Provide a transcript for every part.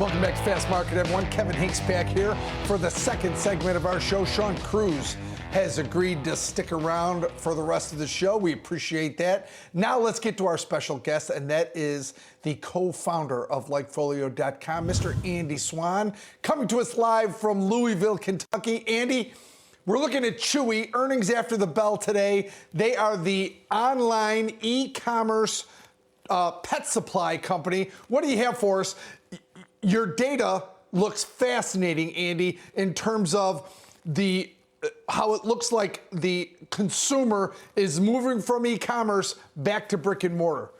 Welcome back to Fast Market, everyone. Kevin Hincks back here for the second segment of our show. Sean Cruz has agreed to stick around for the rest of the show. We appreciate that. Now let's get to our special guest, and that is the co-founder of LikeFolio.com, Mr. Andy Swan, coming to us live from Louisville, Kentucky. Andy, we're looking at CHWY, earnings after the bell today. They are the online e-commerce pet supply company. What do you have for us? Your data looks fascinating, Andy, in terms of how it looks like the consumer is moving from e-commerce back to brick and mortar.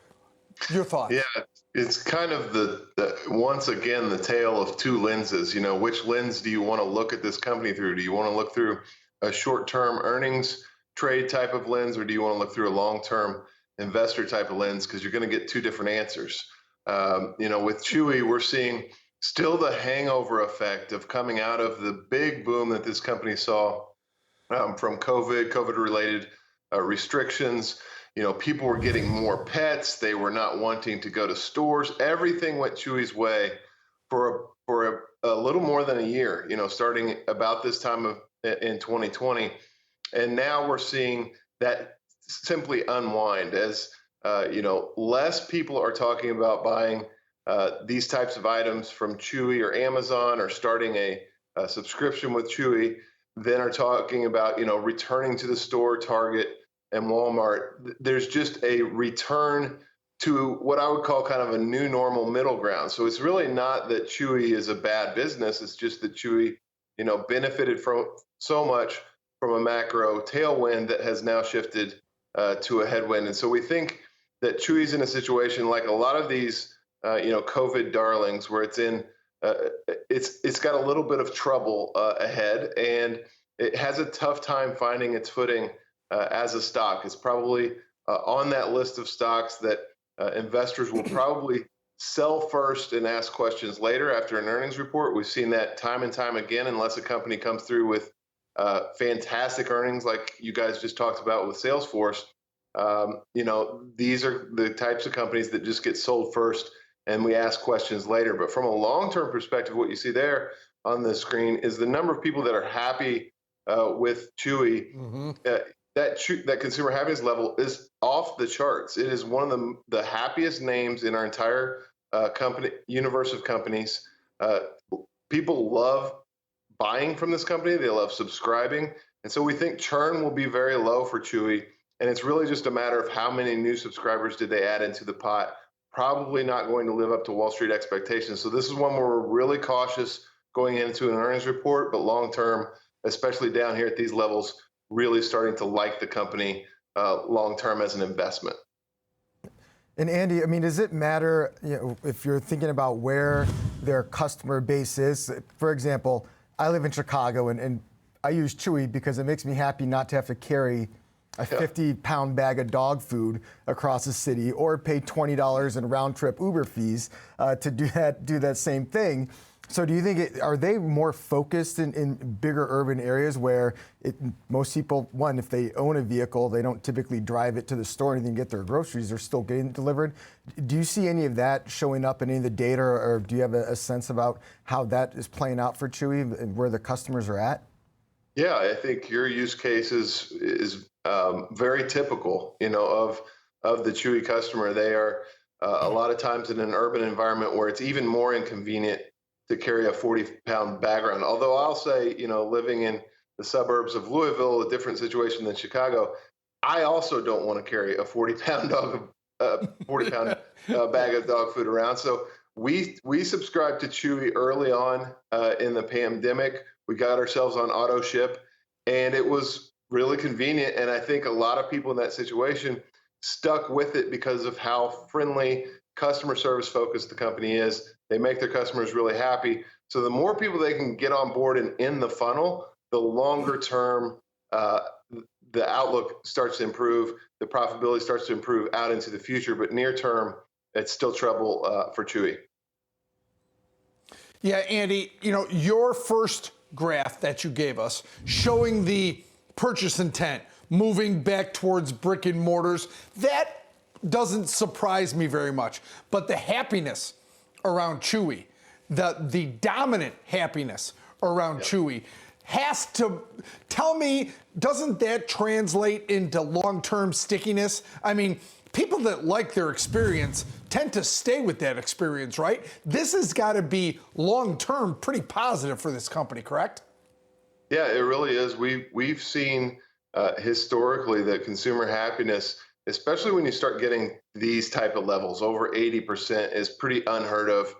Your thoughts? Yeah, it's kind of the once again the tale of two lenses. You know, which lens do you want to look at this company through? Do you want to look through a short-term earnings trade type of lens, or do you want to look through a long-term investor type of lens? Because you're going to get two different answers. You know, with CHWY, we're seeing still the hangover effect of coming out of the big boom that this company saw from COVID-related restrictions. You know, people were getting more pets. They were not wanting to go to stores. Everything went CHWY's way for a little more than a year, you know, starting about this time in 2020. And now we're seeing that simply unwind as, you know, less people are talking about buying these types of items from CHWY or Amazon or starting a subscription with CHWY, then are talking about, you know, returning to the store, Target and Walmart. There's just a return to what I would call kind of a new normal middle ground. So it's really not that CHWY is a bad business. It's just that CHWY, you know, benefited from so much from a macro tailwind that has now shifted to a headwind. And so we think that CHWY's in a situation like a lot of these, you know, COVID darlings, where it's got a little bit of trouble ahead, and it has a tough time finding its footing as a stock. It's probably on that list of stocks that investors will probably sell first and ask questions later after an earnings report. We've seen that time and time again, unless a company comes through with fantastic earnings like you guys just talked about with Salesforce. You know, these are the types of companies that just get sold first and we ask questions later. But from a long-term perspective, what you see there on the screen is the number of people that are happy with CHWY. Mm-hmm. That consumer happiness level is off the charts. It is one of the happiest names in our entire company universe of companies. People love buying from this company. They love subscribing. And so we think churn will be very low for CHWY. And it's really just a matter of how many new subscribers did they add into the pot. Probably not going to live up to Wall Street expectations. So this is one where we're really cautious going into an earnings report, but long term, especially down here at these levels, really starting to like the company long term as an investment. And Andy, I mean, does it matter, you know, if you're thinking about where their customer base is? For example, I live in Chicago, and I use CHWY because it makes me happy not to have to carry a 50-pound bag of dog food across the city, or pay $20 in round-trip Uber fees to do that same thing. So do you think, are they more focused in bigger urban areas where most people, one, if they own a vehicle, they don't typically drive it to the store and get their groceries, they're still getting delivered? Do you see any of that showing up in any of the data, or do you have a sense about how that is playing out for CHWY and where the customers are at? Yeah, I think your use case is very typical, you know, of the CHWY customer. They are a lot of times in an urban environment where it's even more inconvenient to carry a 40-pound bag around. Although I'll say, you know, living in the suburbs of Louisville, a different situation than Chicago, I also don't want to carry a 40-pound bag of dog food around. So we subscribed to CHWY early on in the pandemic. We got ourselves on auto ship, and it was really convenient. And I think a lot of people in that situation stuck with it because of how friendly, customer service focused the company is. They make their customers really happy. So the more people they can get on board and in the funnel, the longer term the outlook starts to improve, the profitability starts to improve out into the future. But near term, it's still trouble for CHWY. Yeah, Andy, you know, your first graph that you gave us showing the purchase intent moving back towards brick and mortars, that doesn't surprise me very much. But the happiness around CHWY, the dominant happiness around CHWY has to tell me, doesn't that translate into long-term stickiness? I mean, people that like their experience tend to stay with that experience, right? This has got to be long-term pretty positive for this company, correct? Yeah, it really is. We've seen historically that consumer happiness, especially when you start getting these type of levels, over 80% is pretty unheard of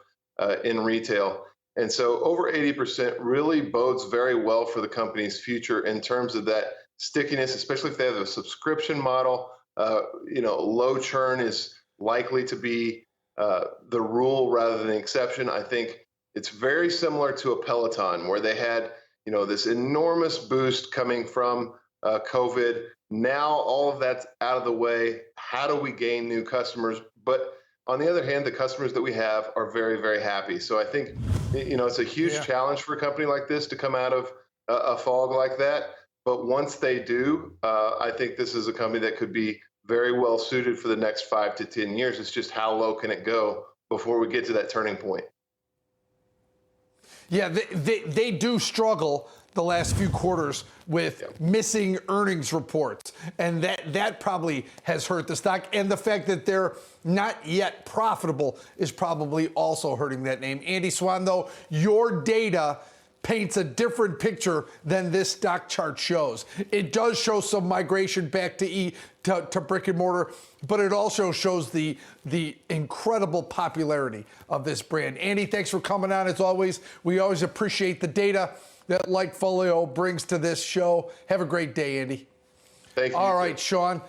in retail. And so over 80% really bodes very well for the company's future in terms of that stickiness, especially if they have a subscription model. Low churn is likely to be the rule rather than the exception. I think it's very similar to a Peloton where they had, this enormous boost coming from COVID. Now all of that's out of the way. How do we gain new customers? But on the other hand, the customers that we have are very, very happy. So I think, it's a huge challenge for a company like this to come out of a fog like that. But once they do, I think this is a company that could be very well suited for the next 5 to 10 years. It's just how low can it go before we get to that turning point? Yeah, they do struggle the last few quarters with missing earnings reports, and that probably has hurt the stock. And the fact that they're not yet profitable is probably also hurting that name. Andy Shawn, though, your data paints a different picture than this stock chart shows. It does show some migration back to brick and mortar, but it also shows the incredible popularity of this brand. Andy, thanks for coming on as always. We always appreciate the data that LikeFolio brings to this show. Have a great day, Andy. Thank you. All right, Shawn.